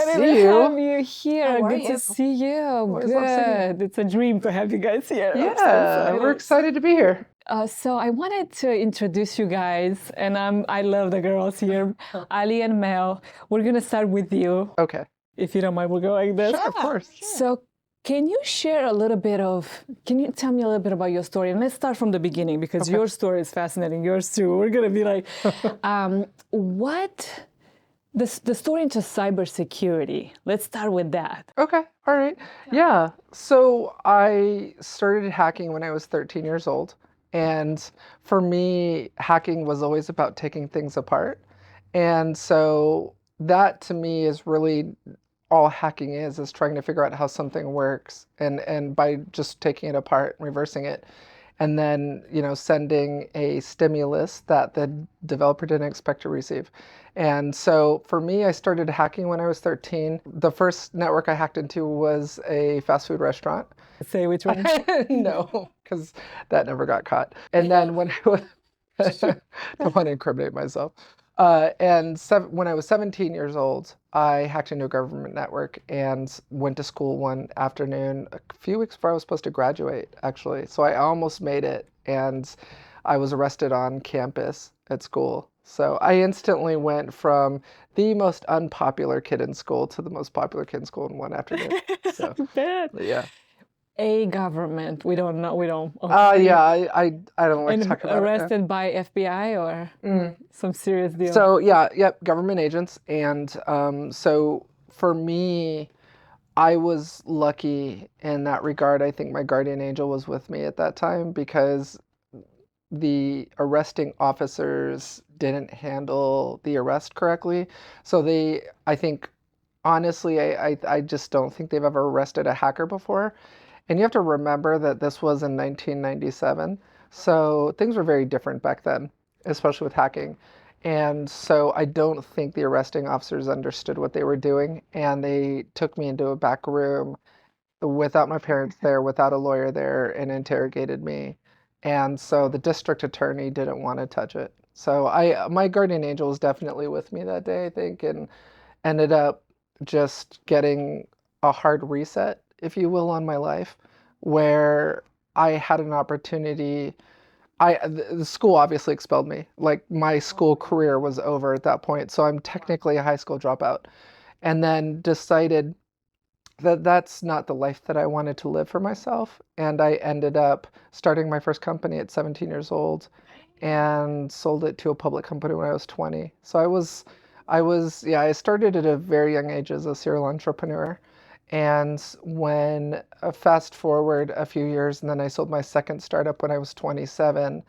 excited see to you. have you here. How are Good to you? see you. Always love seeing you. Good. It's a dream to have you guys here. I'm so Yeah, we're excited to be here. So I wanted to introduce you guys, and I love the girls here, Ali and Mel. We're gonna start with you, Okay. if you don't mind. We'll go like this. Sure, of course. So can you share a little bit can you tell me a little bit about your story? And let's start from the beginning, because Okay. your story is fascinating. Yours too. We're gonna be like, the story into cybersecurity. Let's start with that. Okay, all right. Yeah, so I started hacking when I was 13 years old. And for me, hacking was always about taking things apart. And so that to me is really all hacking is trying to figure out how something works and by just taking it apart and reversing it. And then, sending a stimulus that the developer didn't expect to receive. And so for me, I started hacking when I was 13. The first network I hacked into was a fast food restaurant. Say which one. No, because that never got caught. And then when I was, don't want to incriminate myself. When I was 17 years old, I hacked into a government network and went to school one afternoon, a few weeks before I was supposed to graduate, actually. So I almost made it, and I was arrested on campus at school. So I instantly went from the most unpopular kid in school to the most popular kid in school in one afternoon. So, Bad. yeah. A government. We don't know. We don't. Yeah, I don't like to talk about it. Arrested by FBI or some serious deal. So yep, government agents. And so for me, I was lucky in that regard. I think my guardian angel was with me at that time, because the arresting officers didn't handle the arrest correctly. So I think, honestly, I just don't think they've ever arrested a hacker before. And you have to remember that this was in 1997. So things were very different back then, especially with hacking. And so I don't think the arresting officers understood what they were doing. And they took me into a back room without my parents there, without a lawyer there, and interrogated me. And so the district attorney didn't want to touch it. So my guardian angel was definitely with me that day, I think, and ended up just getting a hard reset, if you will, on my life, where I had an opportunity. The school obviously expelled me. Like, my school career was over at that point. So I'm technically a high school dropout, and then decided that that's not the life that I wanted to live for myself. And I ended up starting my first company at 17 years old and sold it to a public company when I was 20. So I started at a very young age as a serial entrepreneur. And when fast forward a few years, and then I sold my second startup when I was 27.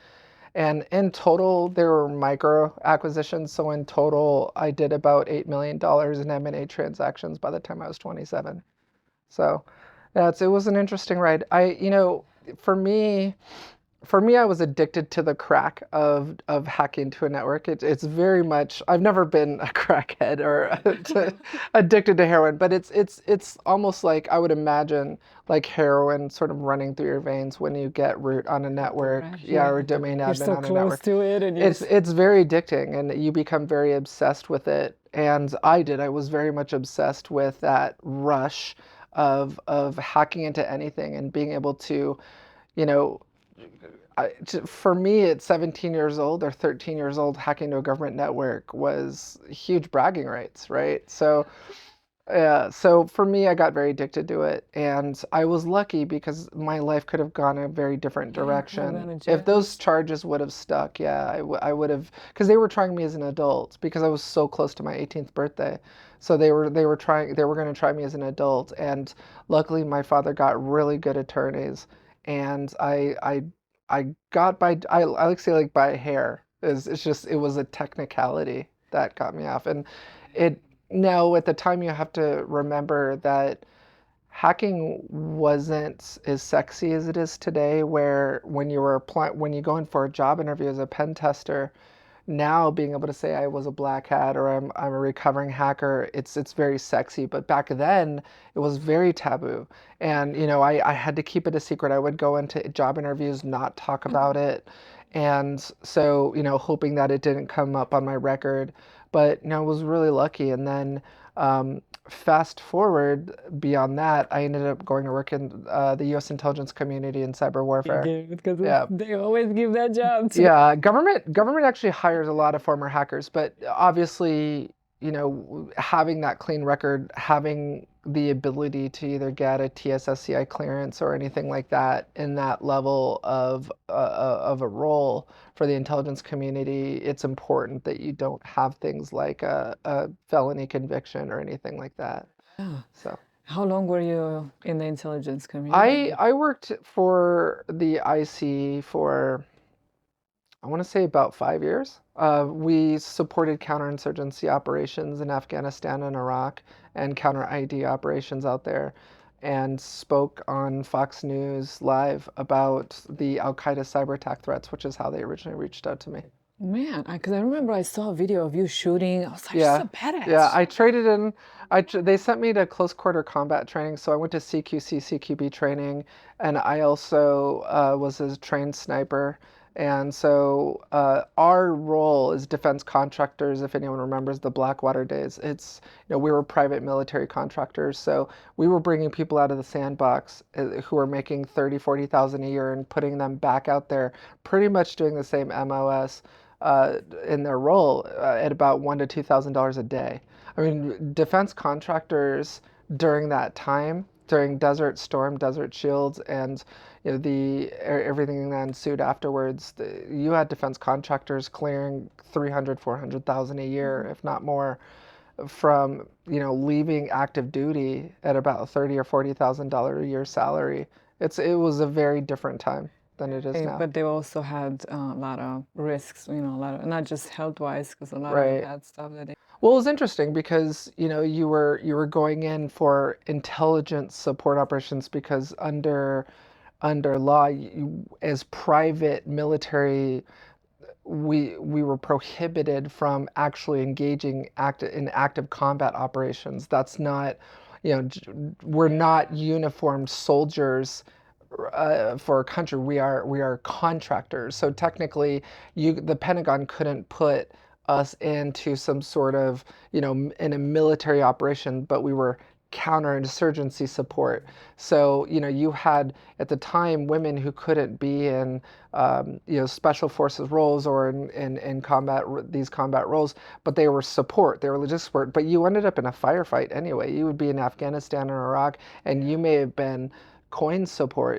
And in total, there were micro acquisitions. So in total, I did about $8 million in M&A transactions by the time I was 27. So it was an interesting ride. For me, I was addicted to the crack of hacking to a network. It's very much, I've never been a crackhead or addicted to heroin, but it's almost like, I would imagine, like heroin sort of running through your veins when you get root on a network, or domain admin You're so on a close network. to it, and It's very addicting, and you become very obsessed with it. And I was very much obsessed with that rush of hacking into anything and being able to, for me at 17 years old or 13 years old, hacking to a government network was huge bragging rights, right? So for me, I got very addicted to it, and I was lucky because my life could have gone a very different direction. If those charges would have stuck, I would have, because they were trying me as an adult because I was so close to my 18th birthday. So they were going to try me as an adult, and luckily my father got really good attorneys, and I got I like to say, like, by a hair. It was a technicality that got me off. And now at the time, you have to remember that hacking wasn't as sexy as it is today, where when you go in for a job interview as a pen tester, now being able to say I was a black hat or I'm a recovering hacker, it's very sexy. But back then it was very taboo. And I had to keep it a secret. I would go into job interviews, not talk about it. And so, hoping that it didn't come up on my record. But I was really lucky. And then Fast forward beyond that, I ended up going to work in the U.S. intelligence community in cyber warfare. Because Yeah. they always give that job to. Yeah, government actually hires a lot of former hackers, but obviously, having that clean record, having the ability to either get a TSSCI clearance or anything like that in that level of a role for the intelligence community, it's important that you don't have things like a felony conviction or anything like that. Yeah. So. How long were you in the intelligence community? I worked for the IC for, I want to say, about 5 years. We supported counterinsurgency operations in Afghanistan and Iraq and counter ID operations out there, and spoke on Fox News Live about the Al Qaeda cyber attack threats, which is how they originally reached out to me. Man, because I remember I saw a video of you shooting. I was like, Yeah, she's a badass. yeah. I traded in. They sent me to close quarter combat training, so I went to CQC, CQB training, and I also was a trained sniper. And so our role as defense contractors, if anyone remembers the Blackwater days, we were private military contractors, so we were bringing people out of the sandbox who were making 30, 40,000 a year and putting them back out there, pretty much doing the same MOS in their role at about $1,000 to $2,000 a day. I mean, defense contractors during that time, during Desert Storm, Desert Shields, and everything that ensued afterwards, you had defense contractors clearing 300, 400,000 a year, if not more, from leaving active duty at about $30,000 or $40,000 a year salary. It was a very different time than it is now. But they also had a lot of risks, a lot of, not just health-wise, because a lot of Right. bad stuff that they. Well, it was interesting because you were going in for intelligence support operations because under law, as private military, we were prohibited from actually engaging in active combat operations. That's not, we're not uniformed soldiers for a country. We are contractors. So technically, the Pentagon couldn't put us into some sort of, in a military operation, but we were counterinsurgency support. So, you had at the time women who couldn't be in, special forces roles or in combat, these combat roles, but they were support, they were logistic support. But you ended up in a firefight anyway. You would be in Afghanistan or Iraq, and you may have been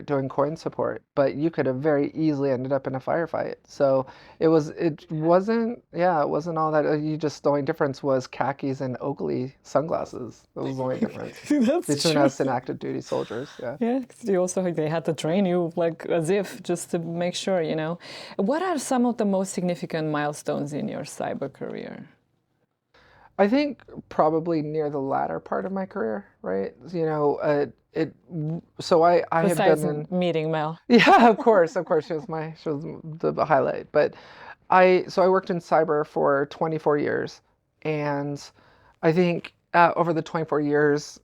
doing coin support, but you could have very easily ended up in a firefight. So it wasn't all that. The only difference was khakis and Oakley sunglasses. That was the only difference between us and active duty soldiers. Yeah. Yeah, 'cause they had to train you like as if just to make sure, What are some of the most significant milestones in your cyber career? I think probably near the latter part of my career, right? So I have Besides been in. meeting Mel. Yeah, of course. She was the highlight. But I worked in cyber for 24 years, and I think over the 24 years,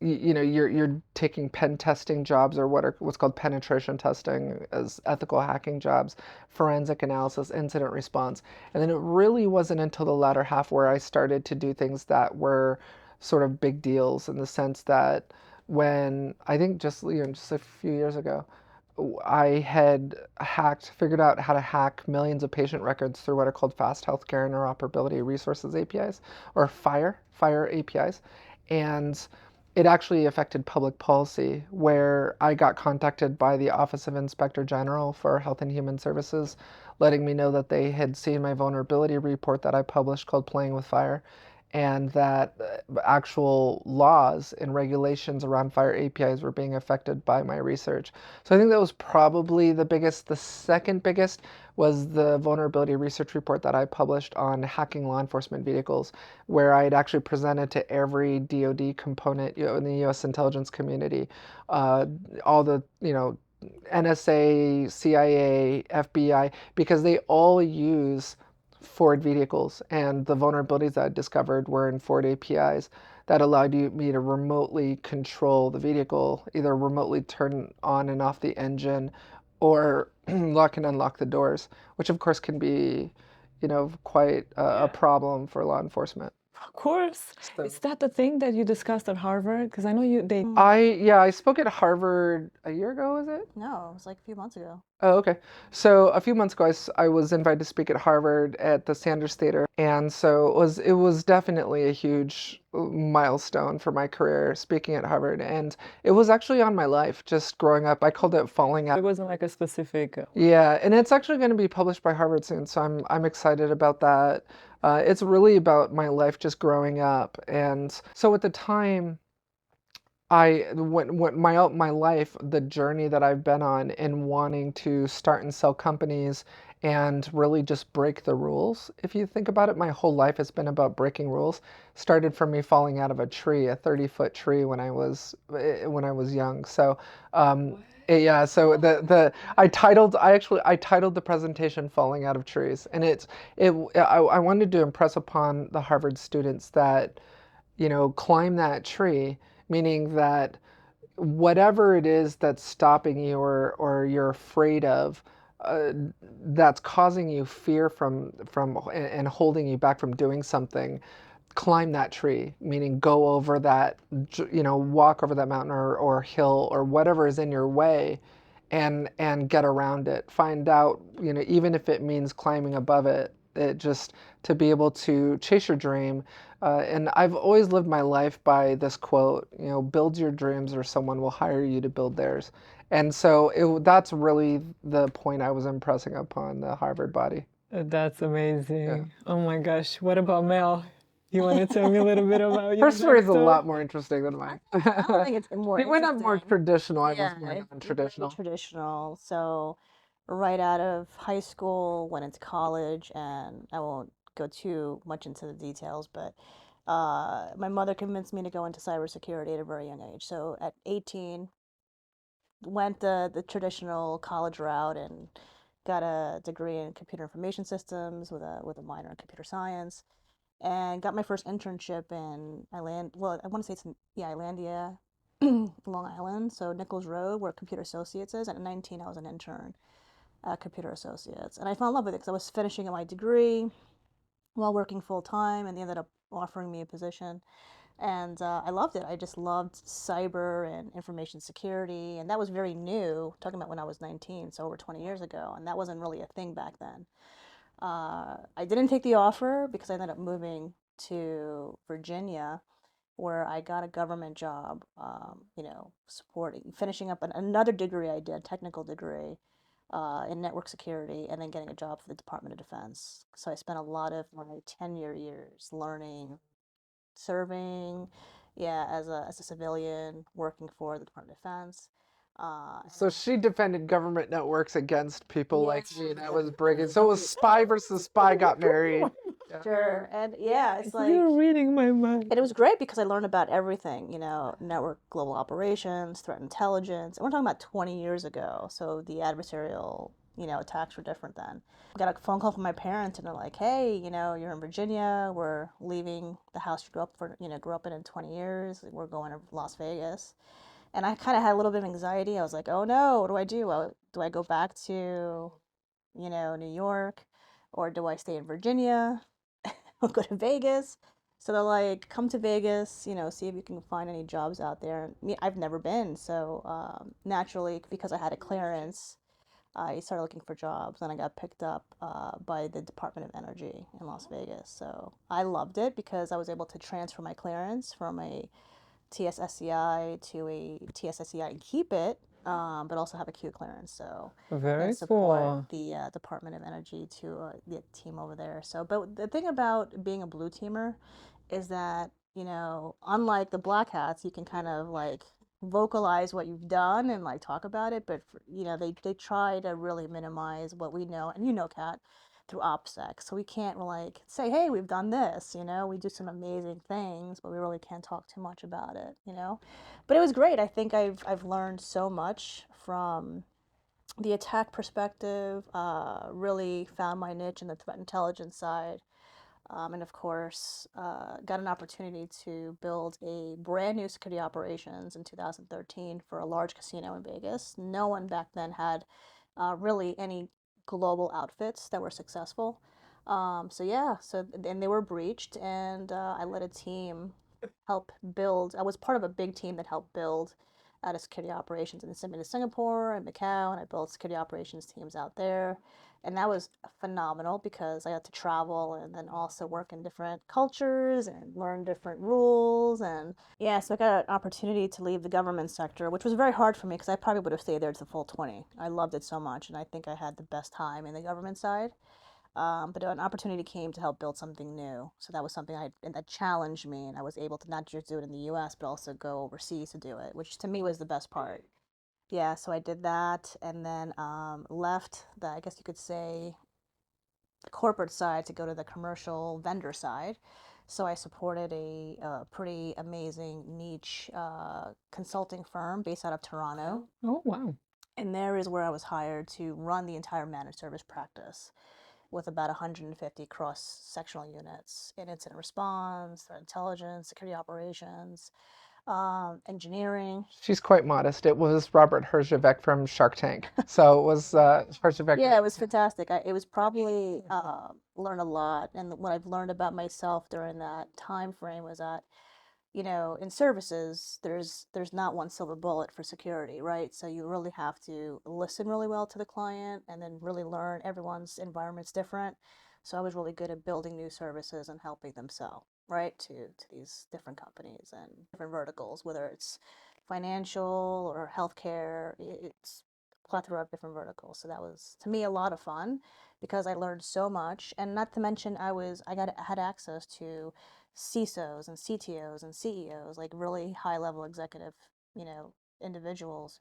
you're taking pen testing jobs or what's called penetration testing as ethical hacking jobs, forensic analysis, incident response. And then it really wasn't until the latter half where I started to do things that were sort of big deals, in the sense that when I think just a few years ago, I had figured out how to hack millions of patient records through what are called fast healthcare interoperability resources APIs, or FHIR APIs. And it actually affected public policy, where I got contacted by the Office of Inspector General for Health and Human Services, letting me know that they had seen my vulnerability report that I published called Playing with Fire, and that actual laws and regulations around FHIR APIs were being affected by my research. So I think that was probably the biggest. The second biggest was the vulnerability research report that I published on hacking law enforcement vehicles, where I had actually presented to every DoD component, in the U.S. intelligence community, all the, NSA, CIA, FBI, because they all use Ford vehicles, and the vulnerabilities that I discovered were in Ford APIs that allowed me to remotely control the vehicle, either remotely turn on and off the engine, or lock and unlock the doors, which of course can be, quite a problem for law enforcement. Of course. So Is that the thing that you discussed at Harvard? Because I know they. I spoke at Harvard a year ago, is it? No, it was like a few months ago. Oh, okay. So a few months ago, I was invited to speak at Harvard at the Sanders Theater, and so it was definitely a huge milestone for my career speaking at Harvard, and it was actually on my life just growing up. I called it falling out. It wasn't like a specific. Yeah, and it's actually going to be published by Harvard soon, so I'm excited about that. It's really about my life just growing up, and so at the time. When my life, the journey that I've been on in wanting to start and sell companies and really just break the rules. If you think about it, my whole life has been about breaking rules. Started from me falling out of a tree, a 30-foot tree when I was young. So yeah, so I titled the presentation "Falling Out of Trees," and I wanted to impress upon the Harvard students that climb that tree, meaning that whatever it is that's stopping you or you're afraid of, uh, that's causing you fear and holding you back from doing something, climb that tree, meaning go over that, walk over that mountain or hill or whatever is in your way and get around it. Find out, even if it means climbing above it, it just to be able to chase your dream. And I've always lived my life by this quote, build your dreams or someone will hire you to build theirs. And so that's really the point I was impressing upon the Harvard body. That's amazing. Yeah. Oh my gosh. What about Mel? You want to tell me a little bit about your Her story is a backstory? lot more interesting than mine. I don't think it's more It went up more interesting. traditional. I was Yeah, more it's very non-traditional. traditional. So, right out of high school, went into college, and I won't go too much into the details, but my mother convinced me to go into cybersecurity at a very young age. So, at 18, went the traditional college route and got a degree in computer information systems with a minor in computer science, and got my first internship in I want to say it's in, yeah, Islandia, Long Island, so Nichols Road, where Computer Associates is. And at 19, I was an intern at Computer Associates, and I fell in love with it because I was finishing my degree while working full time, and they ended up offering me a position, and I loved it. I just loved cyber and information security, and that was very new. Talking about when I was 19, so over 20 years ago, and that wasn't really a thing back then. I didn't take the offer because I ended up moving to Virginia, where I got a government job, supporting, finishing up another degree I did, technical degree in network security, and then getting a job for the Department of Defense. So I spent a lot of my tenure years learning, serving, yeah, as a civilian, working for the Department of Defense. So she defended government networks against people Yeah. like me, and I was breaking. So it was spy versus spy got married. Yeah. Sure. And yeah, it's like, You're reading my mind. and it was great because I learned about everything, network global operations, threat intelligence. And we're talking about 20 years ago. So the adversarial, attacks were different then. I got a phone call from my parents and they're like, hey, you're in Virginia. We're leaving the house you grew up in 20 years. We're going to Las Vegas. And I kind of had a little bit of anxiety. I was like, oh no, what do I do? Do I go back to, New York, or do I stay in Virginia? Or go to Vegas? So they're like, come to Vegas, see if you can find any jobs out there. Me, I've never been, so naturally, because I had a clearance, I started looking for jobs, and I got picked up by the Department of Energy in Las Vegas. So I loved it because I was able to transfer my clearance from a TSSCI to a TSSCI and keep it, but also have a Q clearance. So and Very support cool. the Department of Energy to the team over there. So, but the thing about being a blue teamer is that unlike the black hats, you can kind of like vocalize what you've done and like talk about it, but they try to really minimize what we know, and Kat, through OPSEC. So we can't like say, hey, we've done this, we do some amazing things, but we really can't talk too much about it. But it was great. I think I've learned so much from the attack perspective, really found my niche in the threat intelligence side. And of course, got an opportunity to build a brand new security operations in 2013 for a large casino in Vegas. No one back then had really any global outfits that were successful. So yeah, so and they were breached, and I led a team help build. I was part of a big team that helped build out of security operations, and they sent me to Singapore and Macau, and I built security operations teams out there, and that was phenomenal because I got to travel and then also work in different cultures and learn different rules, and yeah, so I got an opportunity to leave the government sector, which was very hard for me because I probably would have stayed there to the full 20. I loved it so much, and I think I had the best time in the government side. But an opportunity came to help build something new. So that was something that challenged me, and I was able to not just do it in the U.S. but also go overseas to do it, which to me was the best part. Yeah, so I did that, and then left the, I guess you could say, the corporate side to go to the commercial vendor side. So I supported a pretty amazing niche consulting firm based out of Toronto, Oh, wow. and there is where I was hired to run the entire managed service practice with about 150 cross-sectional units in incident response, threat intelligence, security operations, engineering. She's quite modest. It was Robert Herjavec from Shark Tank. So it was Herjavec. Yeah, it was fantastic. It was probably learned a lot, and what I've learned about myself during that time frame was that in services, there's not one silver bullet for security, right? So you really have to listen really well to the client and then really learn everyone's environment's different. So I was really good at building new services and helping them sell, right, to these different companies and different verticals, whether it's financial or healthcare. It's a plethora of different verticals. So that was to me a lot of fun because I learned so much, and not to mention I had access to CISOs and CTOs and CEOs, like really high level executive, you know, individuals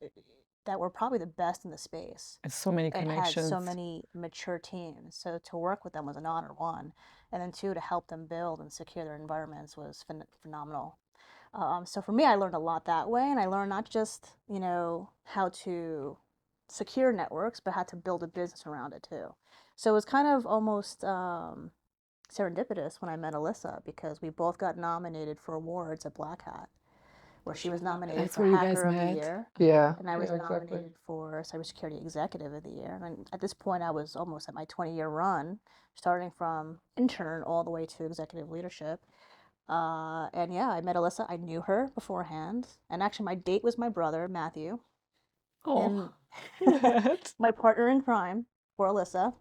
that were probably the best in the space And so many and had so connections. many mature teams. So to work with them was an honor, one. And then two, to help them build and secure their environments was phenomenal. So for me, I learned a lot that way. And I learned not just, how to secure networks, but how to build a business around it too. So it was kind of almost serendipitous when I met Alissa because we both got nominated for awards at Black Hat, where she was nominated That's for where you guys Hacker of the met. Year, Yeah, and I was yeah, exactly. nominated for Cybersecurity Executive of the Year. And at this point, I was almost at my 20-year run, starting from intern all the way to executive leadership. And yeah, I met Alissa. I knew her beforehand, and actually, my date was my brother Matthew, and Oh, that. my partner in crime for Alissa.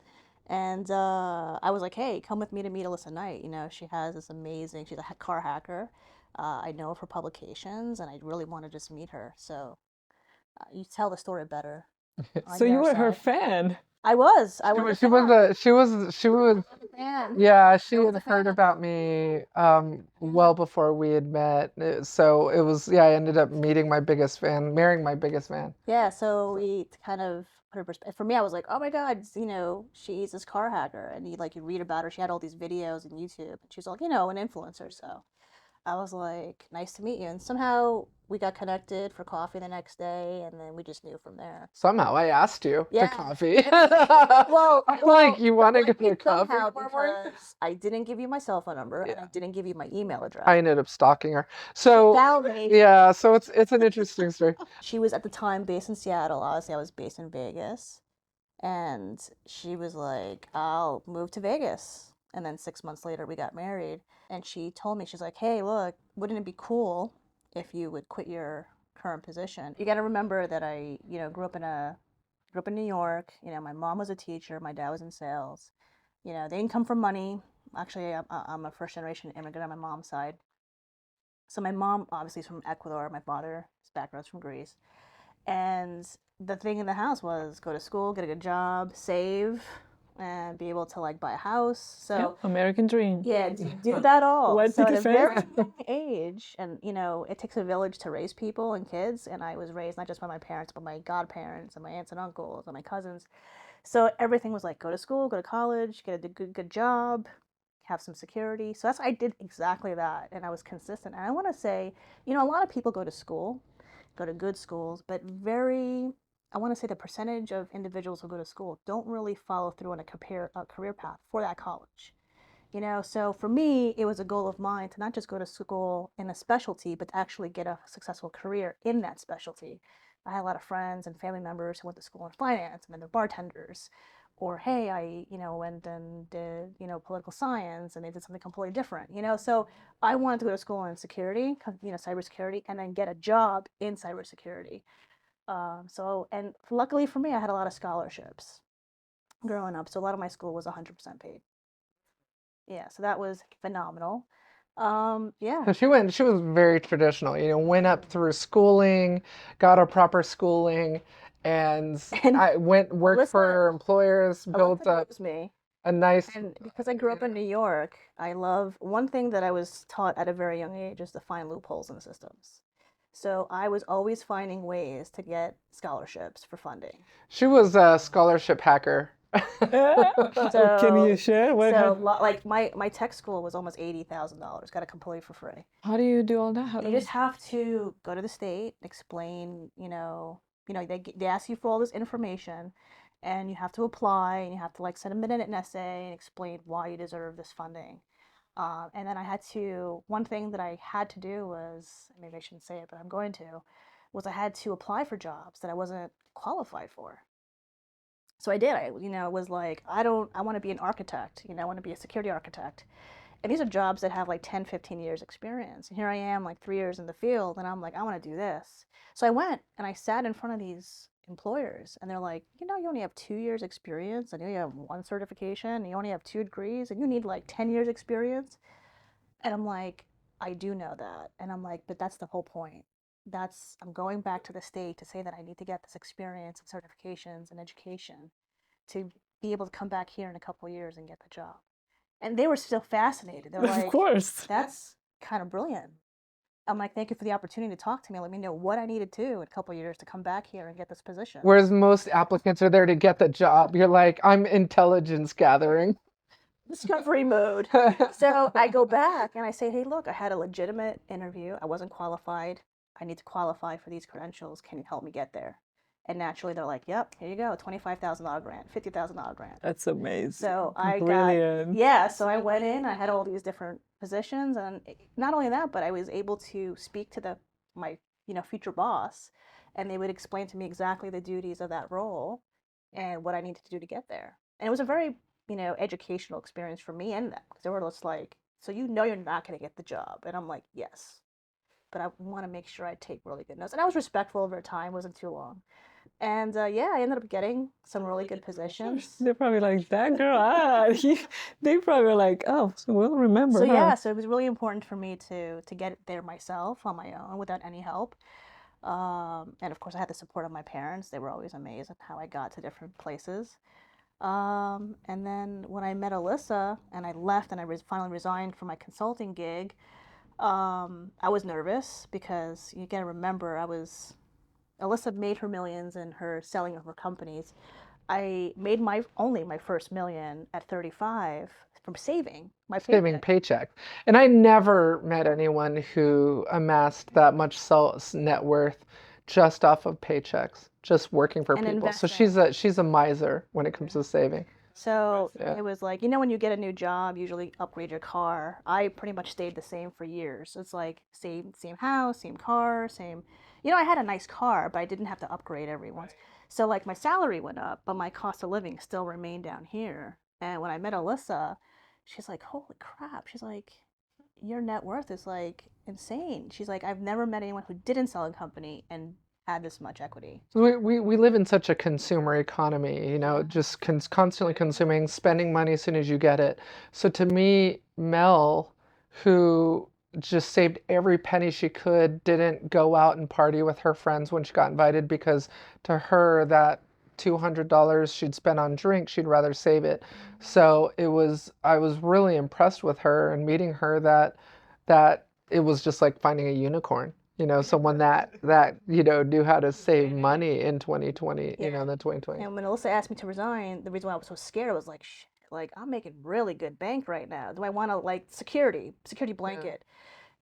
And I was like, hey, come with me to meet Alissa Knight. She has this amazing, she's a car hacker. I know of her publications, and I really want to just meet her. So you tell the story better So on you your were her side. fan. I was. I She was a was, she was fan. a, she was, she was, Fan. yeah, she I was had a heard fan. about me well before we had met. So it was, yeah, I ended up meeting my biggest fan, marrying my biggest fan. Yeah, so we kind of put her perspective. For me, I was like, oh my God, she's this car hacker. And you read about her. She had all these videos on YouTube. And she was like, an influencer. So I was like, nice to meet you. And somehow we got connected for coffee the next day, and then we just knew from there. Somehow I asked you to Yeah. coffee. Well, I'm like, you want to go to coffee somehow tomorrow morning? because I didn't give you my cell phone number and I Yeah. didn't give you my email address. I ended up stalking her. So Validation. yeah, so it's an interesting story. She was at the time based in Seattle. Obviously, I was based in Vegas. And she was like, I'll move to Vegas. And then 6 months later, we got married. And she told me, she's like, hey, look, wouldn't it be cool if you would quit your current position? You got to remember that I, grew up in New York. My mom was a teacher. My dad was in sales. They didn't come from money. Actually, I'm a first generation immigrant on my mom's side. So my mom obviously is from Ecuador. My father's background's from Greece. And the thing in the house was go to school, get a good job, save, and be able to buy a house. Yeah, So American dream. yeah, to do that all. What So did at you a say? very young age, and it takes a village to raise people and kids. And I was raised not just by my parents, but my godparents and my aunts and uncles and my cousins. So everything was like go to school, go to college, get a good job, have some security. So I did exactly that, and I was consistent. And I want to say, a lot of people go to school, go to good schools, but I want to say the percentage of individuals who go to school don't really follow through on a career path for that college. So for me, it was a goal of mine to not just go to school in a specialty, but to actually get a successful career in that specialty. I had a lot of friends and family members who went to school in finance and then they're bartenders, or hey, I, went and did, political science and they did something completely different, So I wanted to go to school in security, cybersecurity, and then get a job in cybersecurity. And luckily for me, I had a lot of scholarships growing up. So a lot of my school was 100% paid. Yeah, so that was phenomenal. Yeah. So she was very traditional, went up through schooling, got a proper schooling, and And I worked Alyssa, for employers, built Alyssa a, knows me. a nice, And because I grew up in New York, I love one thing that I was taught at a very young age is to find loopholes in the systems. So I was always finding ways to get scholarships for funding. she was a scholarship hacker. Can you So, share what like my tech school was almost $80,000. Got it completely for free. how do you do all that? How You do just have to go to the state, explain, they ask you for all this information, and you have to apply, and you have to like send them an NNSA and explain why you deserve this funding. And then one thing that I had to do was, maybe I shouldn't say it, but I'm going to, was I had to apply for jobs that I wasn't qualified for. So I did. Was like, I want to be an architect, I want to be a security architect. And these are jobs that have like 10, 15 years experience. And here I am, like 3 years in the field, and I'm like, I want to do this. So I went and I sat in front of these employers, and they're like, you only have 2 years experience, and you only have one certification, and you only have 2 degrees, and you need like 10 years experience. And I'm like, I do know that. And I'm like, but that's the whole point. I'm going back to the state to say that I need to get this experience and certifications and education to be able to come back here in a couple of years and get the job. And they were still fascinated. They're Of like, course. that's kind of brilliant. I'm like, thank you for the opportunity to talk to me. Let me know what I needed to do in a couple of years to come back here and get this position. Whereas most applicants are there to get the job. You're like, I'm intelligence gathering. Discovery mode. So I go back and I say, hey, look, I had a legitimate interview. I wasn't qualified. I need to qualify for these credentials. Can you help me get there? And naturally, they're like, yep, here you go, $25,000 grant, $50,000 grant. That's amazing. So I Brilliant. so I went in, I had all these different positions. And not only that, but I was able to speak to my future boss, and they would explain to me exactly the duties of that role and what I needed to do to get there. And it was a very, educational experience for me and them, because they were just like, so you're not going to get the job. And I'm like, yes, but I want to make sure I take really good notes. And I was respectful over time, wasn't too long. And yeah, I ended up getting some really good positions. They're probably like, that girl, they probably were like, oh, we'll remember So her. yeah, so it was really important for me to get there myself on my own without any help. And of course, I had the support of my parents. They were always amazed at how I got to different places. And then when I met Alyssa and I left and I finally resigned from my consulting gig, I was nervous because you gotta remember, Alyssa made her millions in her selling of her companies. I made my first million at 35 from saving my Saving paycheck. And I never met anyone who amassed that much net worth just off of paychecks, just working for And people. So investing. she's a miser when it comes to saving. So Yeah. it was like, when you get a new job, usually upgrade your car. I pretty much stayed the same for years. It's like same house, same car, same. I had a nice car, but I didn't have to upgrade every once. So like my salary went up, but my cost of living still remained down here. And when I met Alyssa, she's like, holy crap. She's like, your net worth is like insane. She's like, I've never met anyone who didn't sell a company and had this much equity. We live in such a consumer economy, just constantly consuming, spending money as soon as you get it. So to me, Mel, who just saved every penny she could, didn't go out and party with her friends when she got invited, because to her, that $200 she'd spend on drinks, she'd rather save it. So I was really impressed with her and meeting her, that it was just like finding a unicorn. Someone that knew how to save money in 2020, the 2020. And when Alyssa asked me to resign, the reason why I was so scared was like, like I'm making really good bank right now. Do I want to like security blanket?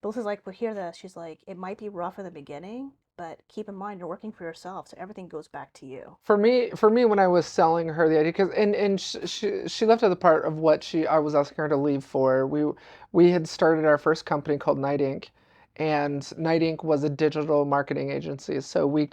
But Alyssa's like, but hear this. She's like, it might be rough in the beginning, but keep in mind you're working for yourself, so everything goes back to you. For me, when I was selling her the idea, because and she left out the part of what I was asking her to leave for. We had started our first company called Night Inc. And Night Inc. was a digital marketing agency. So we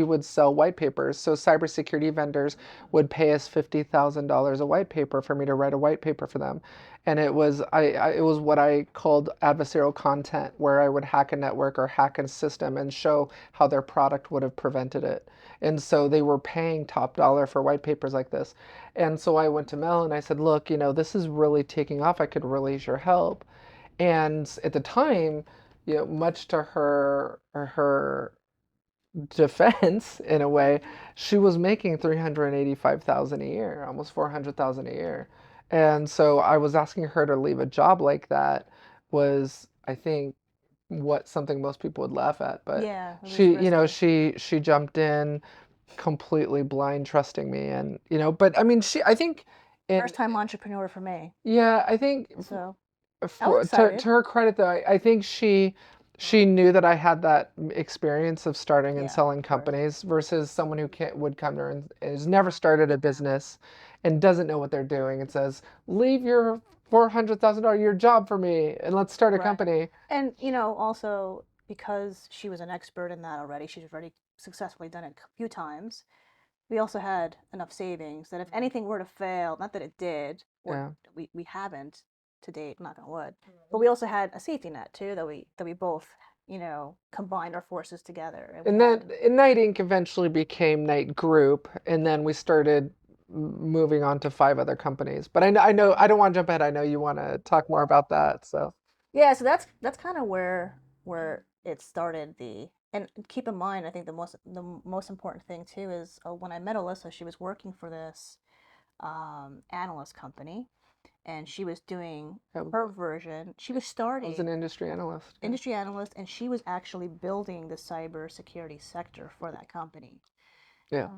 would sell white papers. So cybersecurity vendors would pay us $50,000 a white paper for me to write a white paper for them. And it was it was what I called adversarial content, where I would hack a network or hack a system and show how their product would have prevented it. And so they were paying top dollar for white papers like this. And so I went to Mel and I said, look, this is really taking off. I could really use your help. And at the time, much to her defense, in a way, she was making 385,000 a year, almost 400,000 a year. And so I was asking her to leave a job like that was, I think, what something most people would laugh at. But Yeah, it was she jumped in completely blind, trusting me, and but I mean, I think first time entrepreneur for me. yeah, I think So I was for excited. to her credit though, I think she knew that I had that experience of starting and Yeah, selling of course. companies versus someone who would come to her and has never started a business and doesn't know what they're doing and says, "Leave your $400,000 your job for me and let's start a Right. company." And also because she was an expert in that already, she's already successfully done it a few times. We also had enough savings that if anything were to fail, not that it did, or Yeah. we haven't to date, knock on wood, but we also had a safety net too that we both, combined our forces together. And we And had then Night Inc. eventually became Night Group, and then we started moving on to 5 other companies. But I know I don't want to jump ahead. I know you want to talk more about that. So yeah, so that's kind of where it started. And keep in mind, I think the most important thing too is when I met Alissa, she was working for this analyst company, and she was doing I her version. She was was starting an industry analyst. Yeah. industry analyst, and she was actually building the cybersecurity sector for that company. Yeah.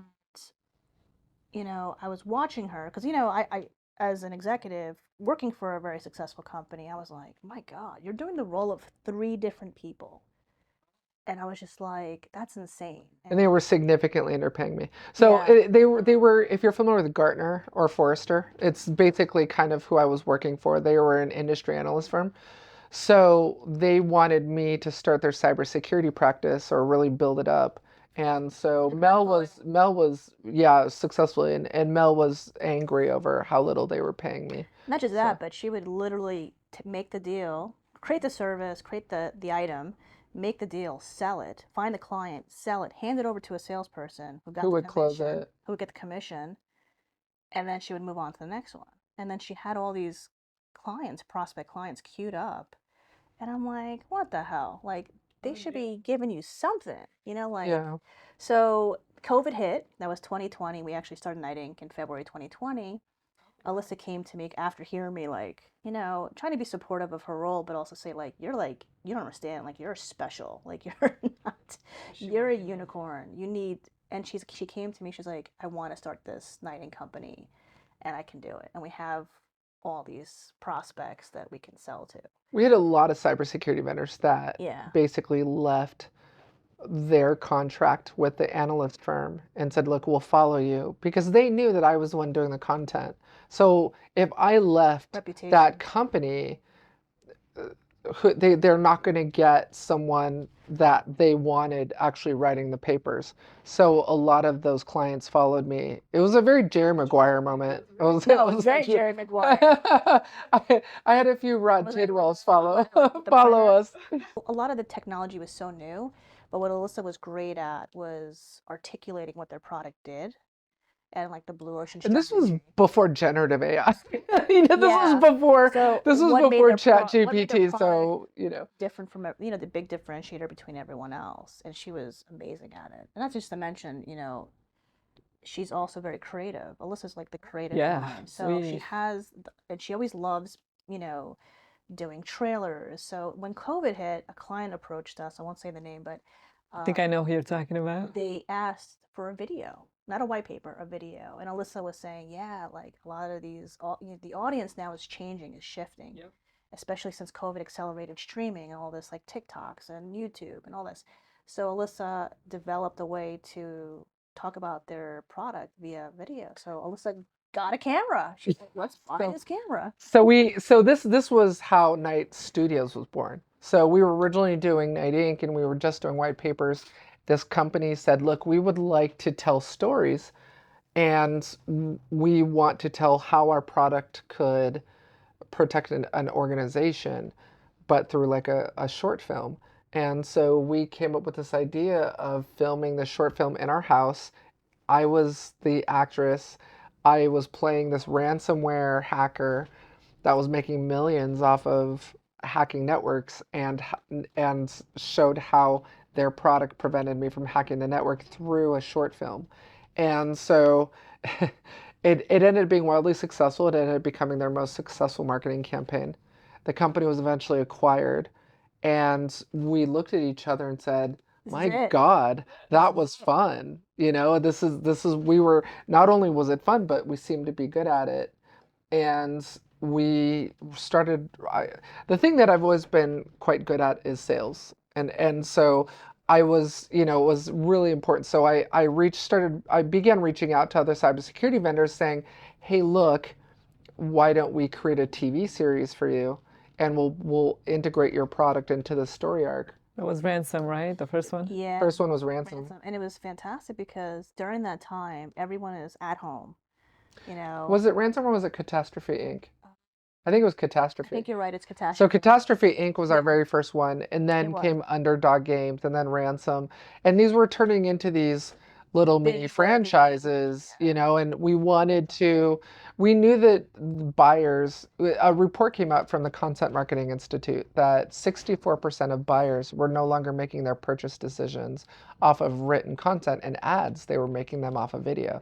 And, I was watching her because, I, as an executive working for a very successful company, I was like, my God, you're doing the role of 3 different people. And I was just like, that's insane. And they were significantly underpaying me. So Yeah. they were, if you're familiar with Gartner or Forrester, it's basically kind of who I was working for. They were an industry analyst firm. So they wanted me to start their cybersecurity practice or really build it up. And so Mel was yeah, successfully, and Mel was angry over how little they were paying me. Not just So that, but she would literally make the deal, create the service, create the item, make the deal, sell it, find the client, sell it, hand it over to a salesperson who got who the would close commission, it? who would get the commission, and then she would move on to the next one. And then she had all these clients, prospect clients queued up. And I'm like, what the hell? Like, they should be giving you something, Yeah. so COVID hit. That was 2020. We actually started Night Inc. in February 2020. Alyssa came to me after hearing me, like, trying to be supportive of her role, but also say, like, you don't understand. Like, you're special. Like, you're not, you're a unicorn. You need, and she came to me, she's like, I want to start this Night Inc. company and I can do it. And we have all these prospects that we can sell to. We had a lot of cybersecurity vendors that Yeah. basically left their contract with the analyst firm and said, "Look, we'll follow you," because they knew that I was the one doing the content. So if I left Reputation. that company, they're not going to get someone that they wanted actually writing the papers. So a lot of those clients followed me. It was a very Jerry Maguire moment. No, it was very Jerry Maguire. I had a few Rod Was it Tidwells follow the follow printer? us. A lot of the technology was so new, but what Alyssa was great at was articulating what their product did and like the blue ocean And this was strategy. before generative AI. This Yeah. was before So this was what made before their Chat what made their GPT. product So different from the big differentiator between everyone else, and she was amazing at it. And not just to mention, she's also very creative. Alyssa's like the creative Yeah, mind, so she we. has, and she always loves, doing trailers. So when COVID hit, a client approached us. I won't say the name, but I think I know who you're talking about. they asked for a video, not a white paper, a video. And Alyssa was saying, yeah, like a lot of these, the audience now is changing, is shifting, Yep. especially since COVID accelerated streaming and all this, like TikToks and YouTube and all this. So Alyssa developed a way to talk about their product via video. So Alyssa got a camera. She's like, let's buy So- this camera. So this was how Night Studios was born. So we were originally doing Night Inc. and we were just doing white papers. This company said, look, we would like to tell stories and we want to tell how our product could protect an organization, but through like a short film. And so we came up with this idea of filming the short film in our house. I was the actress. I was playing this ransomware hacker that was making millions off of hacking networks and showed how their product prevented me from hacking the network through a short film. And so it ended up being wildly successful. It ended up becoming their most successful marketing campaign. The company was eventually acquired, and we looked at each other and said, my God, that was fun. You know, this is we were, not only was it fun, but we seemed to be good at it. And we started, the thing that I've always been quite good at is sales. And so I was, you know, it was really important. So I began reaching out to other cybersecurity vendors saying, hey, look, why don't we create a TV series for you? And we'll integrate your product into the story arc. It was Ransom, right? The first one? Yeah. First one was Ransom. And it was fantastic because during that time, everyone is at home. You know. Was it Ransom or was it Catastrophe Inc.? I think it was Catastrophe. I think you're right, it's Catastrophe. So Catastrophe Inc. was our very first one, and then was. came Underdog Games, and then Ransom. And these were turning into these little mini Big franchises, you know, and we knew that buyers, a report came out from the Content Marketing Institute that 64% of buyers were no longer making their purchase decisions off of written content and ads. They were making them off of video.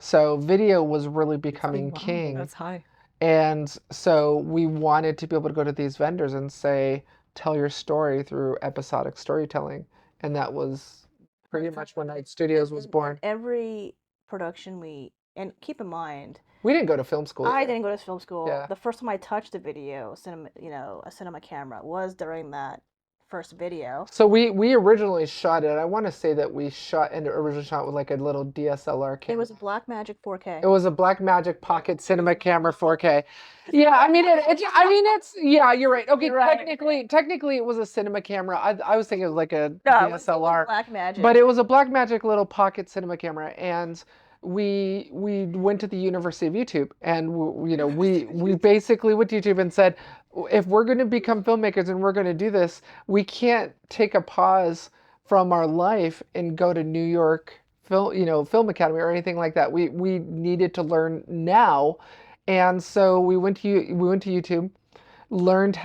So video was really becoming king. That's high. And so we wanted to be able to go to these vendors and say, tell your story through episodic storytelling. And that was pretty much when Night Studios was born. Every production and keep in mind, we didn't go to film school. I didn't go to film school. Yeah. The first time I touched a video, a cinema camera, was during that first video. So we originally shot it. I want to say that we originally shot with like a little DSLR camera. It was a Blackmagic 4K. It was a Blackmagic Pocket Cinema Camera 4K. Yeah, I mean yeah, you're right. Okay, technically it was a cinema camera. I was thinking it was like a DSLR. Blackmagic. But it was a Blackmagic little pocket cinema camera, and we went to the University of YouTube, and we basically went to YouTube and said, if we're going to become filmmakers and we're going to do this, we can't take a pause from our life and go to New York Film Academy or anything like that. We needed to learn now, and so we went to YouTube, learned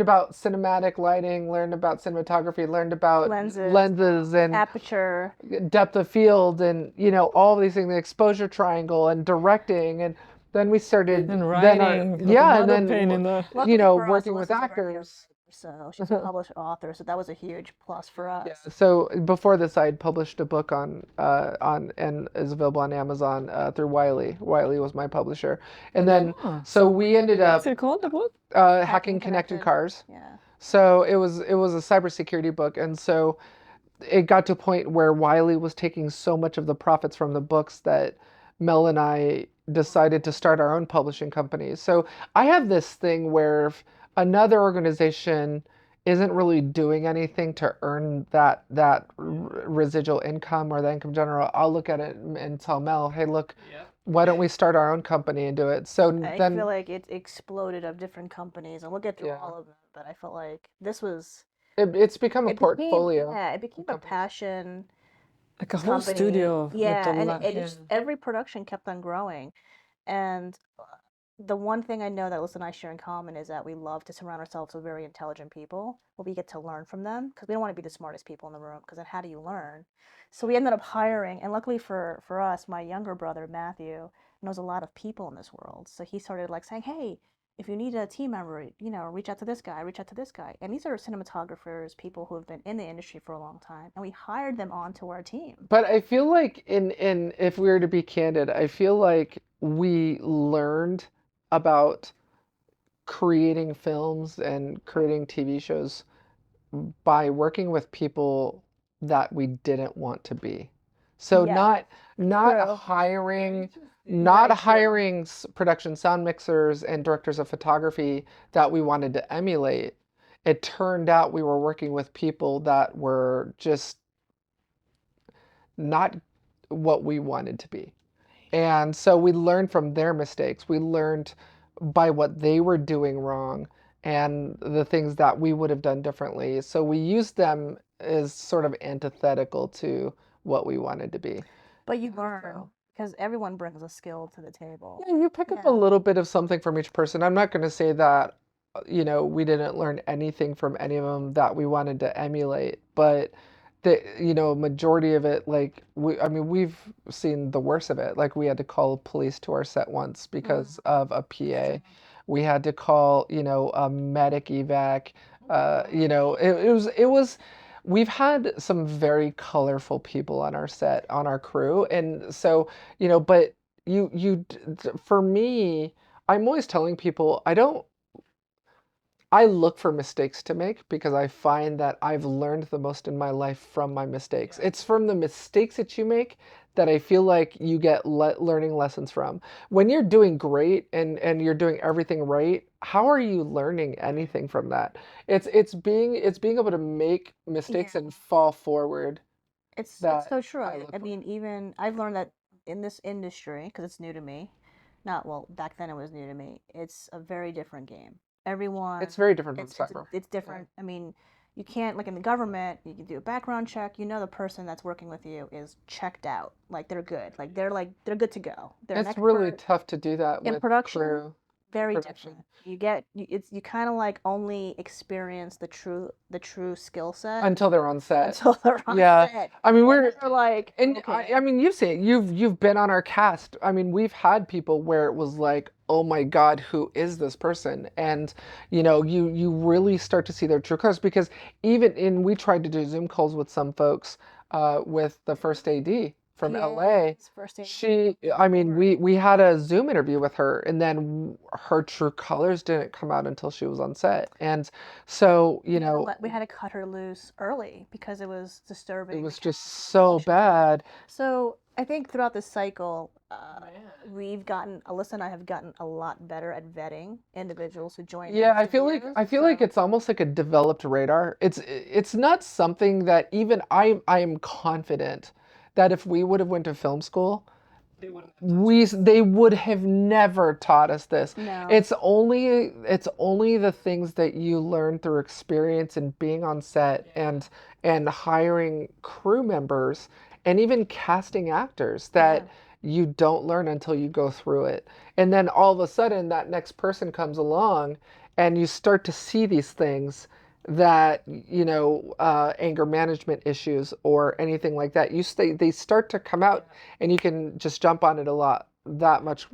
about cinematic lighting, learned about cinematography, learned about lenses and aperture, depth of field, and all these things, the exposure triangle and directing, and then we started writing, working with actors. So she's a published author, so that was a huge plus for us. Yeah. So before this, I'd published a book and is available on Amazon through Wiley. Wiley was my publisher, and then so we ended up. What's it called, the book? Hacking Connected Cars. Yeah. So it was a cybersecurity book, and so it got to a point where Wiley was taking so much of the profits from the books that Mel and I decided to start our own publishing company. So I have this thing where if another organization isn't really doing anything to earn that residual income or the income general, I'll look at it and tell Mel, hey, look, why don't we start our own company and do it? So I feel like it exploded of different companies, and we'll get through all of them, but I felt like this was... It's become a portfolio. It became a passion. Like a whole studio. Every production kept on growing. And the one thing I know that Alyssa and I share in common is that we love to surround ourselves with very intelligent people, where we get to learn from them, because we don't want to be the smartest people in the room, because then how do you learn? So we ended up hiring, and luckily for us, my younger brother, Matthew, knows a lot of people in this world. So he started saying, hey, if you need a team member, reach out to this guy, reach out to this guy. And these are cinematographers, people who have been in the industry for a long time, and we hired them onto our team. But I feel like if we were to be candid, I feel like we learned about creating films and creating TV shows by working with people that we didn't want to be. So not hiring not Very true. hiring production sound mixers and directors of photography that we wanted to emulate. It turned out we were working with people that were just not what we wanted to be. And so we learned from their mistakes. We learned by what they were doing wrong and the things that we would have done differently. So we used them as sort of antithetical to what we wanted to be. But you learn because everyone brings a skill to the table. Yeah, you pick up a Yeah. little bit of something from each person. I'm not going to say that, we didn't learn anything from any of them that we wanted to emulate, but majority of it, like I mean, we've seen the worst of it. Like we had to call police to our set once because of a PA. We had to call, a medic evac. It was. We've had some very colorful people on our set, on our crew, and so, but for me, I'm always telling people I look for mistakes to make because I find that I've learned the most in my life from my mistakes. It's from the mistakes that you make that I feel like you get learning lessons from. When you're doing great and you're doing everything right, how are you learning anything from that? It's being able to make mistakes Yeah. and fall forward. It's That so true. I look I for. mean, even I've learned that in this industry, because it's new to me. Not well, back then it was new to me. It's a very different game. Everyone, It's very different from it's cyber. it's different. I mean, you can't like in the government, you can do a background check. You know the person that's working with you is checked out. Like they're good. Like they're good to go. They're an It's really expert. tough to do that In with production, crew very production. different. You kind of like only experience the true skill set Until they're on set. until they're on Yeah. set. I mean, And then they're like, and okay. I mean, you've seen it. You've been on our cast. I mean, we've had people where it was like, oh my God, who is this person? And you really start to see their true colors because we tried to do Zoom calls with some folks, with the first AD from LA. PAs, first aid. I mean, we had a Zoom interview with her, and then her true colors didn't come out until she was on set. And so, We had to cut her loose early because it was it disturbing was the just cast so relationship. bad. So I think throughout this cycle, Alyssa and I have gotten a lot better at vetting individuals who join Yeah, interviews. I feel like it's almost like a developed radar. It's not something that even I am confident that if we would have went to film school, they would have never taught us this. No. It's only the things that you learn through experience and being on set and hiring crew members and even casting actors that you don't learn until you go through it. And then all of a sudden that next person comes along and you start to see these things that anger management issues or anything like that they start to come out and you can just jump on it a lot that much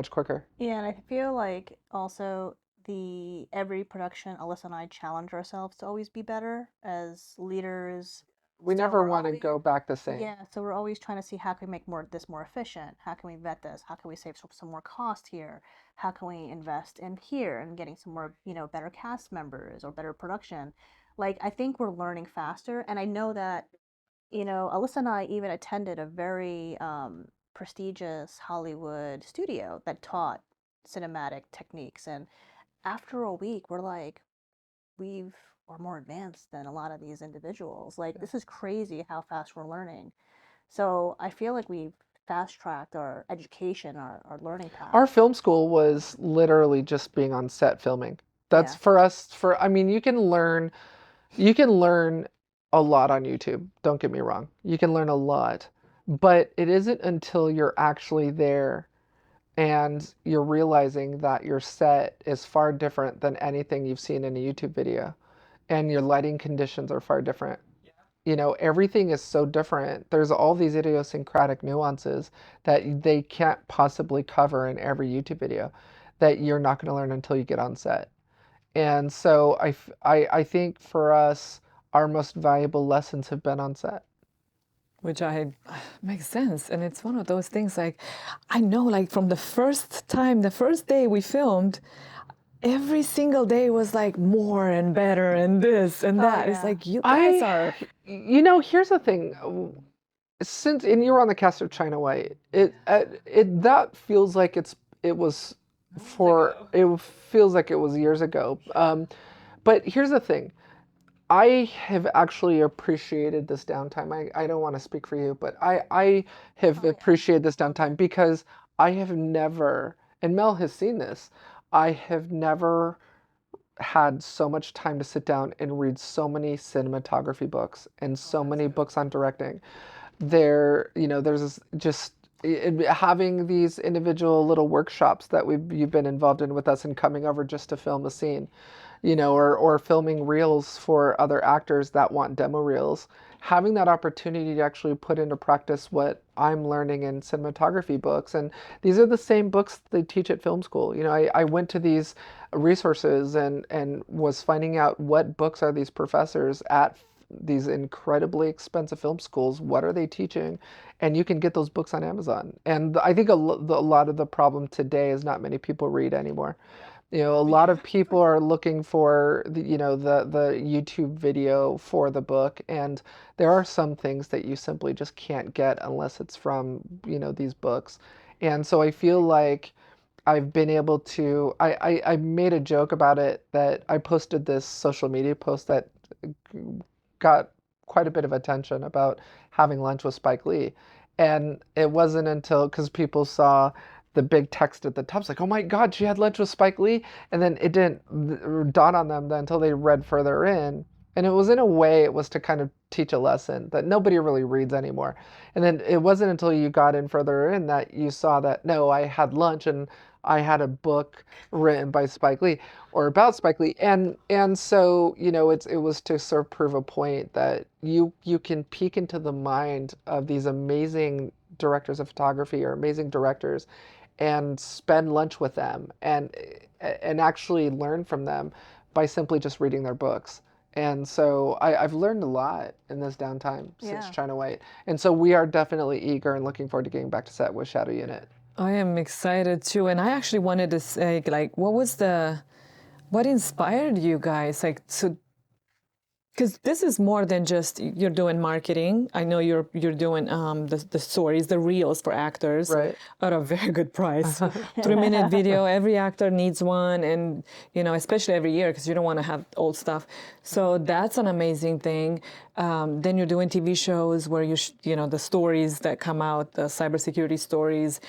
quicker. Yeah, and I feel like also the every production, Alyssa and I challenge ourselves to always be better as leaders. We So never we're want to always, go back the same. yeah, so we're always trying to see how can we make this more efficient? How can we vet this? How can we save some more cost here? How can we invest in here and getting some more, better cast members or better production? Like I think we're learning faster, and I know that Alyssa and I even attended a very prestigious Hollywood studio that taught cinematic techniques. And after a week, we're more advanced than a lot of these individuals. Like, this is crazy how fast we're learning. So I feel like we've fast tracked our education, our learning path. Our film school was literally just being on set filming. That's Yeah. for us. I mean, you can learn a lot on YouTube. Don't get me wrong. You can learn a lot, but it isn't until you're actually there and you're realizing that your set is far different than anything you've seen in a YouTube video, and your lighting conditions are far different. Everything is so different. There's all these idiosyncratic nuances that they can't possibly cover in every YouTube video that you're not going to learn until you get on set. And so I think for us, our most valuable lessons have been on set. Which makes sense. And it's one of those things like, I know like from the first day we filmed, every single day was like more and better and this and that. It's yeah. like, you guys are. Here's the thing. since and you were on the cast of China White, that feels like it was it feels like it was years ago. But here's the thing. I have actually appreciated this downtime. I don't want to speak for you, but I have appreciated this downtime because I have never, and Mel has seen this, I have never had so much time to sit down and read so many cinematography books and so many books on directing. There's just having these individual little workshops that you've been involved in with us and coming over just to film a scene, or filming reels for other actors that want demo reels. Having that opportunity to actually put into practice what I'm learning in cinematography books. And these are the same books they teach at film school. I went to these resources and was finding out what books are these professors at these incredibly expensive film schools, what are they teaching? And you can get those books on Amazon. And I think a lot of the problem today is not many people read anymore. A lot of people are looking for the YouTube video for the book, and there are some things that you simply just can't get unless it's from, these books. And so I feel like I've been able to, I made a joke about it that I posted this social media post that got quite a bit of attention about having lunch with Spike Lee. And it wasn't until, because people saw the big text at the top, it's like, oh my God, she had lunch with Spike Lee. And then it didn't dawn on them until they read further in. And it was in a way, it was to kind of teach a lesson that nobody really reads anymore. And then it wasn't until you got in further in that you saw that, no, I had lunch and I had a book written by Spike Lee or about Spike Lee. And so, it was to sort of prove a point that you can peek into the mind of these amazing directors of photography or amazing directors and spend lunch with them and actually learn from them by simply just reading their books. And so I've learned a lot in this downtime since China White. And so we are definitely eager and looking forward to getting back to set with Shadow Unit. I am excited too, and I actually wanted to say, like, what inspired you guys, like, so, because this is more than just you're doing marketing. I know you're doing the stories, the reels for actors Right. at a very good price. 3-minute video, every actor needs one, and especially every year because you don't want to have old stuff. So that's an amazing thing. Then you're doing TV shows where the stories that come out, the cybersecurity stories,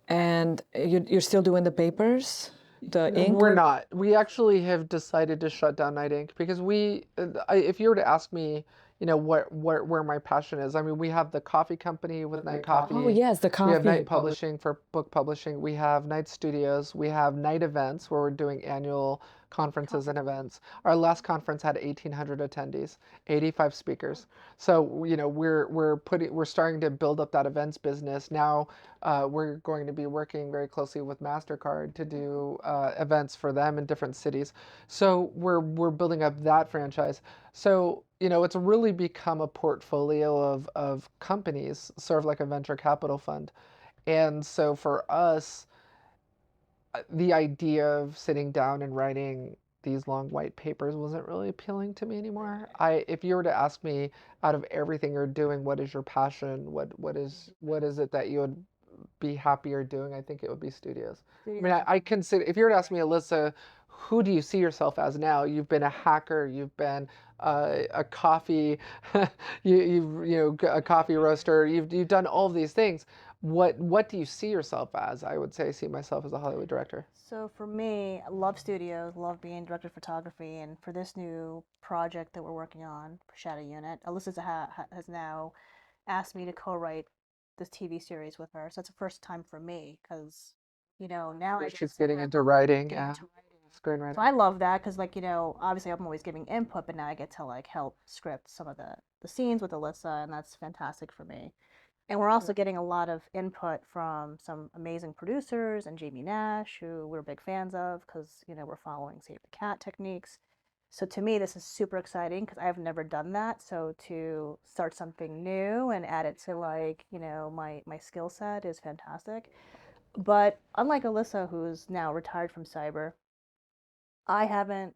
and you're still doing the papers. The ink? We're not. We actually have decided to shut down Night Ink because if you were to ask me, where my passion is, I mean, we have the coffee company with Night Coffee. Oh yes, the We have coffee. Night Publishing for book publishing. We have Night Studios. We have Night Events where we're doing annual conferences and events. Our last conference had 1,800 attendees, 85 speakers. So we're starting to build up that events business now. We're going to be working very closely with MasterCard to do events for them in different cities. So we're building up that franchise. So it's really become a portfolio of companies, sort of like a venture capital fund. And so for us, the idea of sitting down and writing these long white papers wasn't really appealing to me anymore. If you were to ask me, out of everything you're doing, what is your passion? What is it that you would be happier doing? I think it would be studios. I mean, I consider, if you were to ask me, Alissa, who do you see yourself as now? You've been a hacker, you've been a coffee, a coffee roaster. You've done all of these things. What do you see yourself as? I would say I see myself as a Hollywood director. So for me, I love studios, love being director of photography, and for this new project that we're working on for Shadow Unit, Alyssa has now asked me to co-write this TV series with her. So it's the first time for me because, now I She's getting into writing. get Yeah, into writing. screenwriting. So I love that because, like, obviously I'm always giving input, but now I get to like help script some of the scenes with Alyssa, and that's fantastic for me. And we're also getting a lot of input from some amazing producers and Jamie Nash, who we're big fans of because, we're following Save the Cat techniques. So to me, this is super exciting because I've never done that. So to start something new and add it to like, my skill set is fantastic. But unlike Alyssa, who's now retired from cyber, I haven't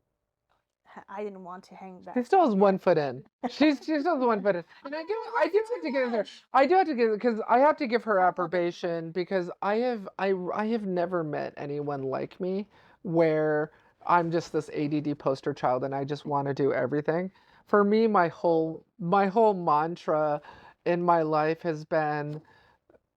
I didn't want to hang She back. still has one foot in. She still has one foot in. And I do have to give her. I do have to give because I have to give her approbation because I have never met anyone like me where I'm just this ADD poster child and I just want to do everything. For me, my whole mantra in my life has been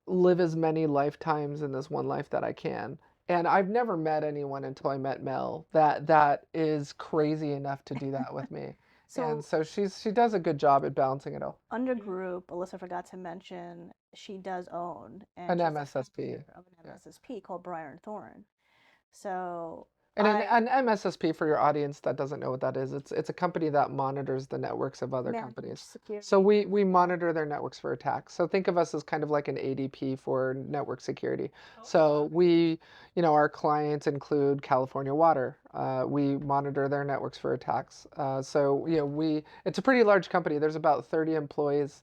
live as many lifetimes in this one life that I can. And I've never met anyone until I met Mel that is crazy enough to do that with me. And So so she does a good job at balancing it all. under group, Alyssa forgot to mention she does own, An and she's the MSSP. founder of an Yeah. MSSP called Briar and Thorn. So And I an MSSP, for your audience that doesn't know what that is, it's a company that monitors the networks of other manage companies. security. So we monitor their networks for attacks. So think of us as kind of like an ADP for network security. So our clients include California Water. We monitor their networks for attacks. It's a pretty large company. There's about 30 employees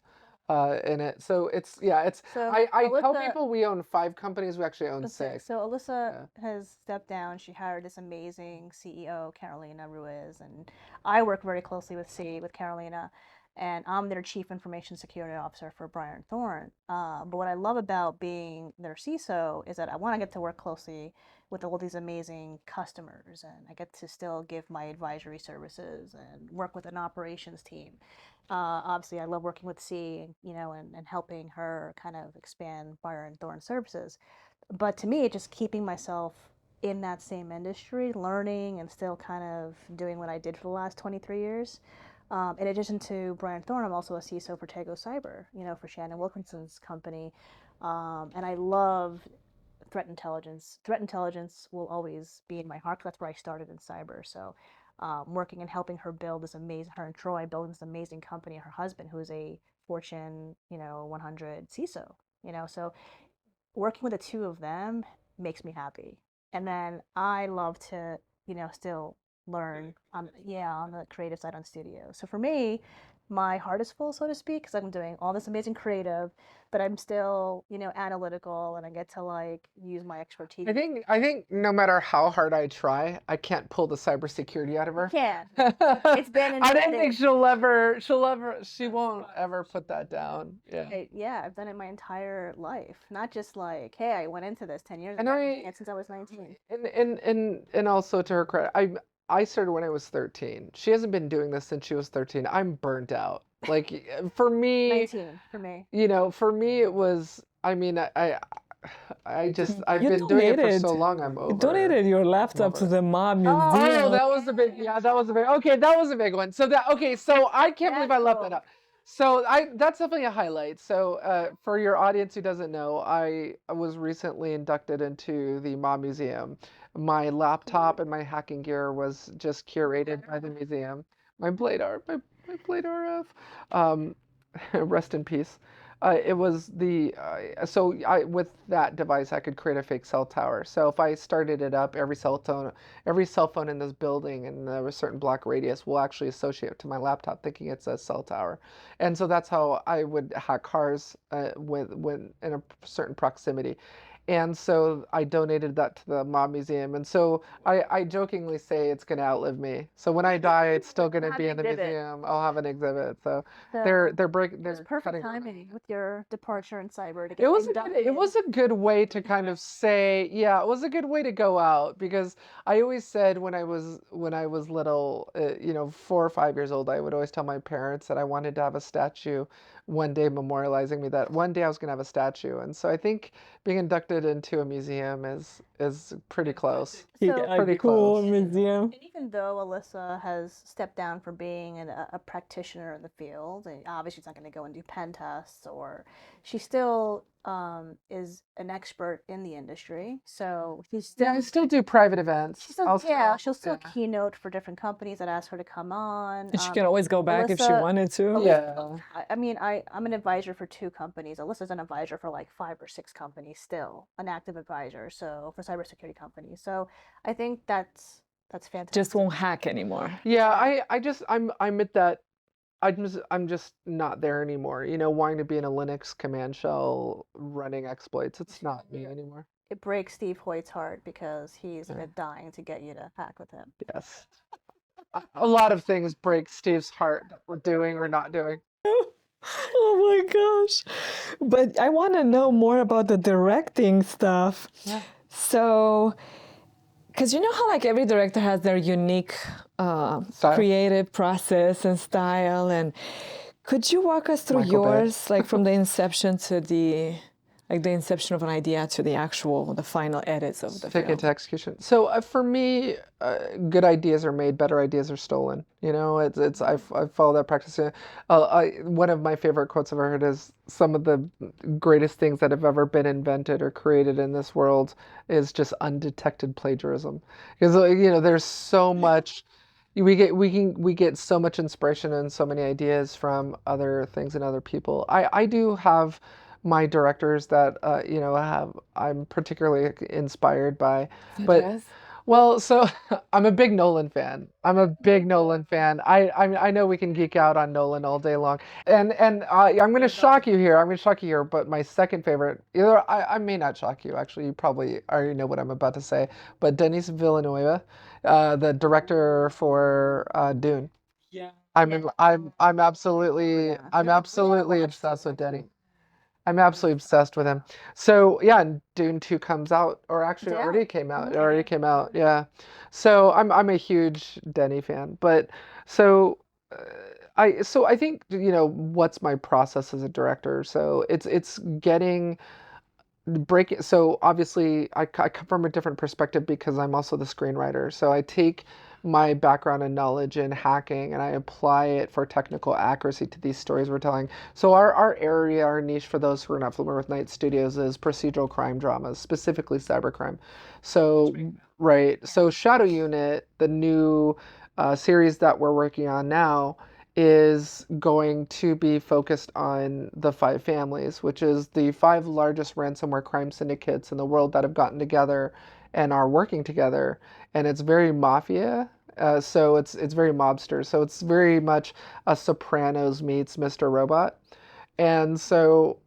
in it. So So I tell Alyssa, people we own 5 companies. We actually own that's 6. so Alyssa Yeah. has stepped down. She hired this amazing CEO, Carolina Ruiz, and I work very closely with Carolina, and I'm their Chief Information Security Officer for Briar and Thorn. But what I love about being their CISO is that I want to get to work closely with all these amazing customers, and I get to still give my advisory services and work with an operations team. Obviously, I love working with C, and helping her kind of expand Briar and Thorn services. But to me, just keeping myself in that same industry, learning and still kind of doing what I did for the last 23 years. In addition to Brian Thorne, I'm also a CISO for Tego Cyber, for Shannon Wilkinson's company. And I love threat intelligence. Threat intelligence will always be in my heart 'cause that's where I started in cyber. So working and helping her build this amazing, her and Troy building this amazing company, her husband, who is a Fortune, 100 CISO, so working with the two of them makes me happy. And then I love to, still learn on the creative side on studio. So for me, my heart is full, so to speak, because I'm doing all this amazing creative, but I'm still, analytical, and I get to like use my expertise. I think no matter how hard I try, I can't pull the cybersecurity out of her. Can. It's been I don't think embedded. she won't ever put that down. Yeah. I've done it my entire life. Not just like, hey, I went into this 10 years And ago. And since I was 19. and also to her credit, I started when I was 13. She hasn't been doing this since she was 13. I'm burnt out. Like for me, 19 for me. For me it was, I mean, I've You been doing it for donated. so long. I'm You over. donated your laptop to the mob museum. Oh, that was a big, that was a big, okay, that was a big one. So I can't believe I left that up. So that's definitely a highlight. So for your audience who doesn't know, I was recently inducted into the Mob Museum. My laptop and my hacking gear was just curated by the museum. My Blade RF. Rest in peace. It was with that device I could create a fake cell tower. So if I started it up, every cell phone in this building and a certain block radius will actually associate it to my laptop, thinking it's a cell tower. And so that's how I would hack cars when in a certain proximity. And so I donated that to the Mob Museum. And so I jokingly say it's going to outlive me. So when I die, it's still going to be in the museum. I'll have an exhibit. So they're It's perfect timing with your departure in cyber to get it was a good way to kind of say, yeah, it was a good way to go out because I always said when I was little, 4 or 5 years old, I would always tell my parents that I wanted to have a statue one day memorializing me, that one day I was going to have a statue. And so I think being inducted into a museum is pretty close. Pretty cool museum. And even though Alyssa has stepped down from being a practitioner in the field, and obviously she's not going to go and do pen tests, or she still is an expert in the industry. So she's still I still do private events. She'll still keynote for different companies that ask her to come on. And she can always go back if she wanted to. Yeah. I mean, I'm an advisor for 2 companies. Alyssa's an advisor for like 5 or 6 companies still, an active advisor, so for cybersecurity companies. So I think that's fantastic. Just won't hack anymore. Yeah, I'm at that. I'm just not there anymore. Wanting to be in a Linux command shell running exploits. It's not me anymore. It breaks Steve Hoyt's heart because he's been dying to get you to hack with him. Yes. a lot of things break Steve's heart that we're doing or not doing. Oh my gosh. But I want to know more about the directing stuff. Yeah. So, because you know how like every director has their unique Style. creative process and style, and could you walk us through Michael Bay. yours, like from the inception to the inception of an idea to the final edits of the Take film? it to execution. So for me, good ideas are made, better ideas are stolen. You know, I follow that practice. One of my favorite quotes I've ever heard is, some of the greatest things that have ever been invented or created in this world is just undetected plagiarism. Because you know, there's so much. We get so much inspiration and so many ideas from other things and other people. I do have my directors that you know, I'm particularly inspired by, but Yes. well, so I'm a big Nolan fan. I'm a big Nolan fan. I know we can geek out on Nolan all day long, and I'm going to shock you here. I'm going to shock you here. But my second favorite, either I may not shock you. Actually, you probably already know what I'm about to say. But Denis Villeneuve, the director for Dune. Yeah. I'm absolutely obsessed with Denny. I'm absolutely obsessed with him. So yeah, and Dune 2 comes out, or actually Yeah. already came out. It already came out. Yeah. So I'm a huge Denny fan. But so I think, you know, what's my process as a director? So it's getting breaking. So obviously I come from a different perspective because I'm also the screenwriter. So I take my background and knowledge in hacking and I apply it for technical accuracy to these stories we're telling. So our area, our niche, for those who are not familiar with Night Studios, is procedural crime dramas, specifically cybercrime. So right, so Shadow Unit, the new series that we're working on now, is going to be focused on the five families, which is the five largest ransomware crime syndicates in the world that have gotten together and are working together. And it's very mafia. So it's very mobster. So it's very much a Sopranos meets Mr. Robot. And so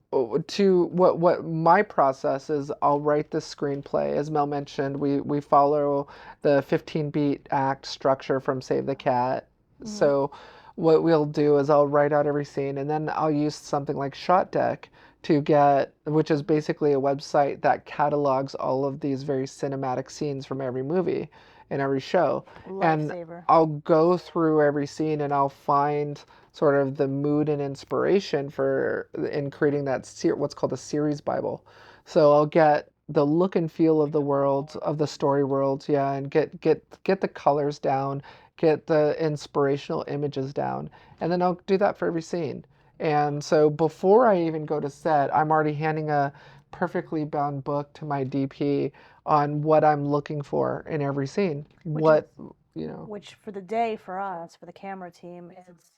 to what my process is, I'll write the screenplay. As Mel mentioned, we follow the 15-beat act structure from Save the Cat. So what we'll do is I'll write out every scene and then I'll use something like Shot Deck to get, which is basically a website that catalogs all of these very cinematic scenes from every movie and every show. And Lifesaver. I'll go through every scene and I'll find sort of the mood and inspiration for in creating that what's called a series Bible. So I'll get the look and feel of the world, of the story world, yeah, and get the colors down, get the inspirational images down, and then I'll do that for every scene. And so before I even go to set, I'm already handing a perfectly bound book to my DP on what I'm looking for in every scene. You know. Which for the day for us, for the camera team, is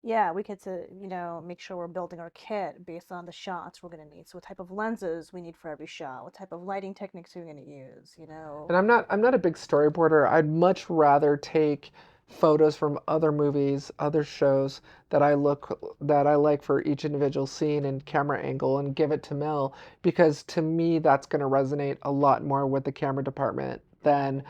yeah, we get to, you know, make sure we're building our kit based on the shots we're going to need. So what type of lenses we need for every shot, what type of lighting techniques are we going to use, you know. And I'm not a big storyboarder. I'd much rather take photos from other movies, other shows that I like for each individual scene and camera angle and give it to Mel, because to me that's going to resonate a lot more with the camera department than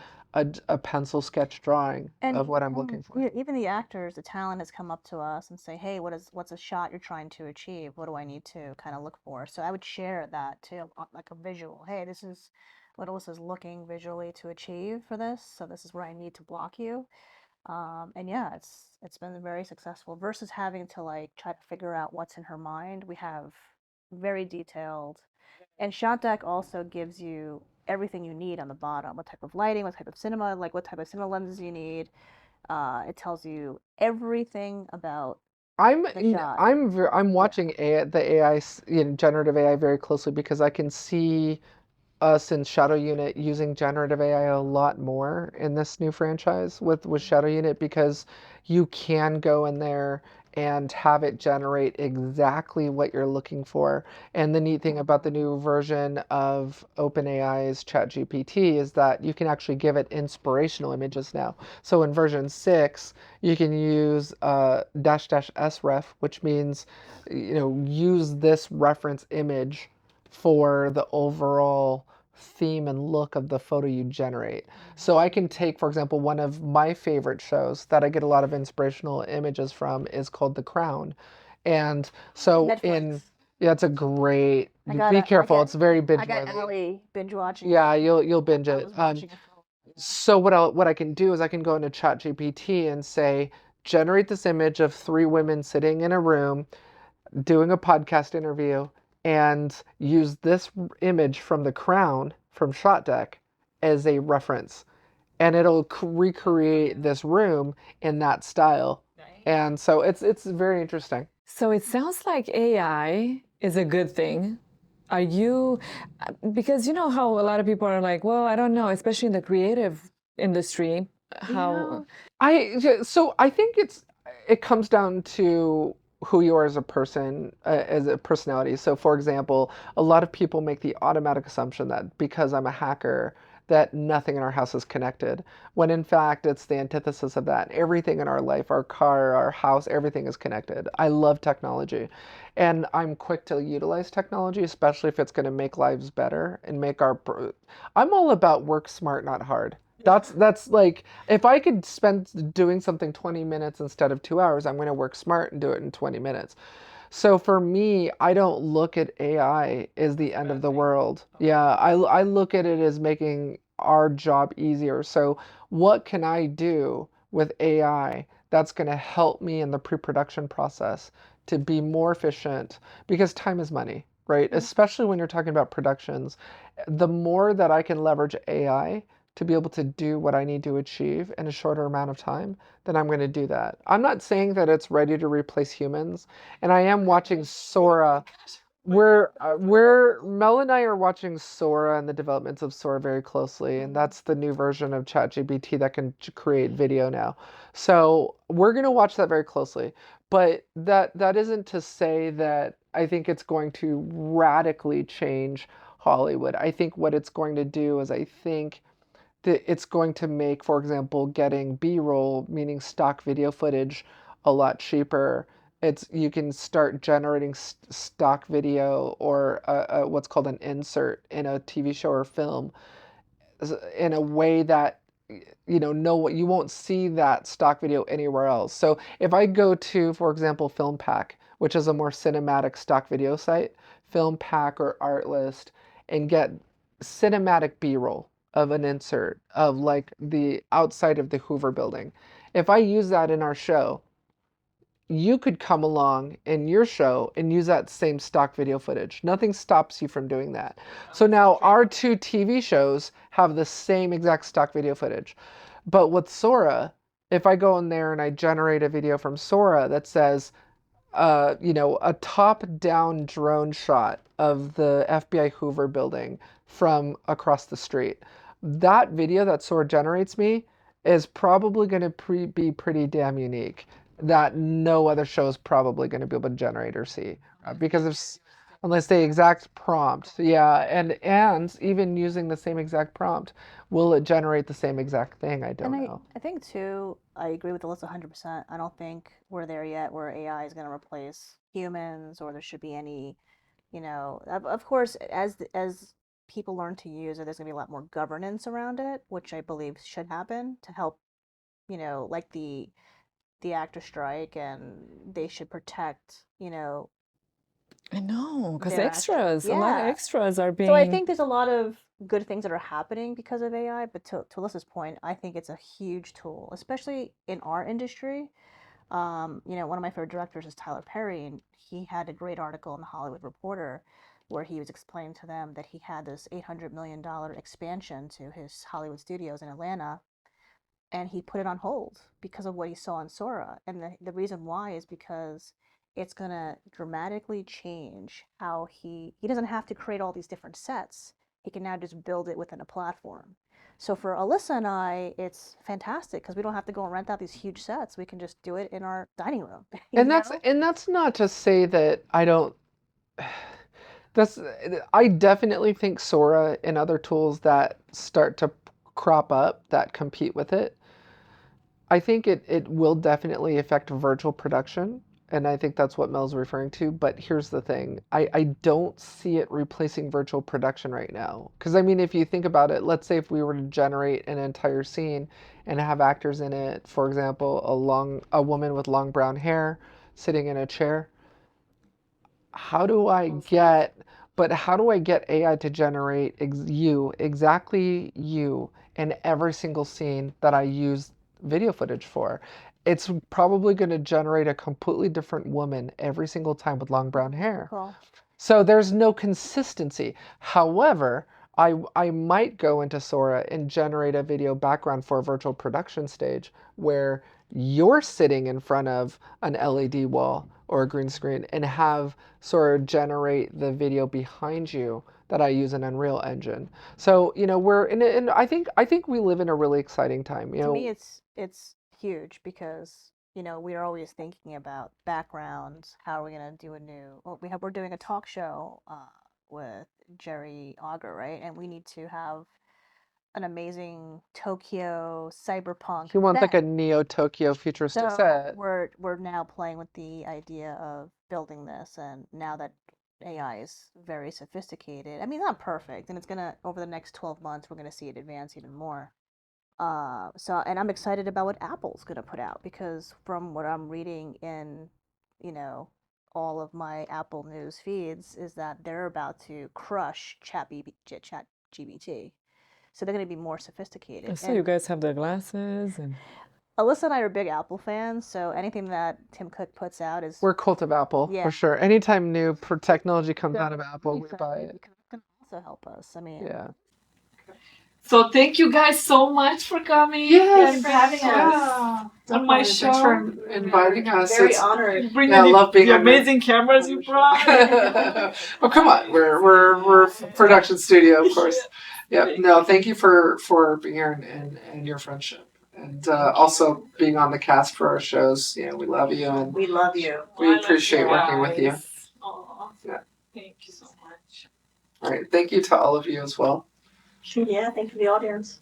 a pencil sketch drawing of what I'm looking for. Even the actors, the talent has come up to us and say, hey, what's a shot you're trying to achieve? What do I need to kind of look for? So I would share that too, like a visual. Hey, this is what Alyssa's looking visually to achieve for this. So this is where I need to block you. And yeah, it's been very successful versus having to like try to figure out what's in her mind. We have very detailed, and Shot Deck also gives you everything you need on the bottom. What type of lighting, what type of cinema, like what type of cinema lenses you need. It tells you everything about the shot. I'm watching the AI, you know, generative AI very closely because I can see us in Shadow Unit using generative AI a lot more in this new franchise with Shadow Unit, because you can go in there and have it generate exactly what you're looking for. And the neat thing about the new version of OpenAI's ChatGPT is that you can actually give it inspirational images now. So in version 6, you can use --sref, which means, you know, use this reference image for the overall theme and look of the photo you generate. So I can take, for example, one of my favorite shows that I get a lot of inspirational images from is called The Crown. And so Netflix. yeah, it's a great, I be careful, it's very I binge got worthy. Ellie binge watching Yeah, it. you'll binge I it. was watching it for So what I can do is I can go into ChatGPT and say, generate this image of three women sitting in a room doing a podcast interview, and use this image from The Crown from Shot Deck as a reference, and it'll recreate this room in that style. And so it's very interesting. So it sounds like AI is a good thing. Are you, because you know how a lot of people are like, well, I don't know, especially in the creative industry, how, I think it comes down to who you are as a person, as a personality. So, for example, a lot of people make the automatic assumption that because I'm a hacker, that nothing in our house is connected, when in fact it's the antithesis of that. Everything in our life, our car, our house, everything is connected. I love technology, and I'm quick to utilize technology, especially if it's going to make lives better and make our. I'm all about work smart, not hard. That's like, if I could spend doing something 20 minutes instead of 2 hours, I'm going to work smart and do it in 20 minutes. So for me, I don't look at AI as the end of the world. Yeah, I look at it as making our job easier. So what can I do with AI that's going to help me in the pre-production process to be more efficient? Because time is money, right? Especially when you're talking about productions. The more that I can leverage AI to be able to do what I need to achieve in a shorter amount of time, then I'm going to do that. I'm not saying that it's ready to replace humans, and I am watching Sora. We're Mel and I are watching Sora and the developments of Sora very closely, and that's the new version of ChatGPT that can create video now. So we're gonna watch that very closely. But that isn't to say that I think it's going to radically change Hollywood. I think what it's going to do is I think that it's going to make, for example, getting B-roll, meaning stock video footage, a lot cheaper. You can start generating stock video or what's called an insert in a TV show or film in a way that no, you won't see that stock video anywhere else. So if I go to, for example, FilmPack, which is a more cinematic stock video site, FilmPack or Artlist, and get cinematic B-roll of an insert of like the outside of the Hoover building. If I use that in our show, you could come along in your show and use that same stock video footage. Nothing stops you from doing that. So now our two TV shows have the same exact stock video footage. But with Sora, if I go in there and I generate a video from Sora that says, a top-down drone shot of the FBI Hoover building from across the street, that video that Sora generates me is probably going to be pretty damn unique, that no other show is probably going to be able to generate or see, because if unless the exact prompt, yeah, and even using the same exact prompt, will it generate the same exact thing? I don't know. I think too, I agree with Alyssa 100%. I don't think we're there yet where AI is going to replace humans or there should be any, of course, as people learn to use it, there's going to be a lot more governance around it, which I believe should happen to help, like the actor strike, and they should protect, I know, because their extras, a lot of yeah. extras are So I being, think there's a lot of good things that are happening because of AI, but to Alyssa's point, I think it's a huge tool, especially in our industry. One of my favorite directors is Tyler Perry, and he had a great article in the Hollywood Reporter where he was explaining to them that he had this $800 million expansion to his Hollywood studios in Atlanta, and he put it on hold because of what he saw in Sora. And the reason why is because it's going to dramatically change how he doesn't have to create all these different sets. He can now just build it within a platform. So for Alyssa and I, it's fantastic because we don't have to go and rent out these huge sets. We can just do it in our dining room. And that's not to say that I don't. That's I definitely think Sora and other tools that start to crop up that compete with it, I think it will definitely affect virtual production. And I think that's what Mel's referring to. But here's the thing. I don't see it replacing virtual production right now. Because, I mean, if you think about it, let's say if we were to generate an entire scene and have actors in it, for example, a woman with long brown hair sitting in a chair, how do I get AI to generate exactly you in every single scene that I use video footage for? It's probably going to generate a completely different woman every single time with long brown hair. Cool. So there's no consistency. However, I might go into Sora and generate a video background for a virtual production stage where you're sitting in front of an LED wall or a green screen and have Sora generate the video behind you that I use an Unreal Engine. So, we're in I think we live in a really exciting time. To me, it's huge because we're always thinking about backgrounds. How are we gonna do a new? Well, we're doing a talk show with Jerry Auger, right? And we need to have an amazing Tokyo cyberpunk. He wants like a set. Neo Tokyo futuristic So set. we're now playing with the idea of building this, and now that AI is very sophisticated, I mean not perfect, and it's gonna over the next 12 months we're gonna see it advance even more. And I'm excited about what Apple's gonna put out because from what I'm reading in, you know, all of my Apple News feeds is that they're about to crush ChatGPT. So they're gonna be more sophisticated. So you guys have the glasses and Alyssa and I are big Apple fans, so anything that Tim Cook puts out is We're cult of Apple Yeah. for sure. Anytime new technology comes out of Apple, we buy it. because it's gonna also help us. I mean, Yeah. so thank you guys so much for coming. Yes. and for having us on my show. Thanks for inviting us. very It's- honored. You bring Yeah, I the, love being the on the- amazing cameras you brought. Oh, come on. We're a production studio, of course. Yep. No, thank you for being here and your friendship. And also being on the cast for our shows. We love you and We love you. we appreciate working with you. Aw, Yeah. thank you so much. All right. Thank you to all of you as well. Yeah, thank you for the audience.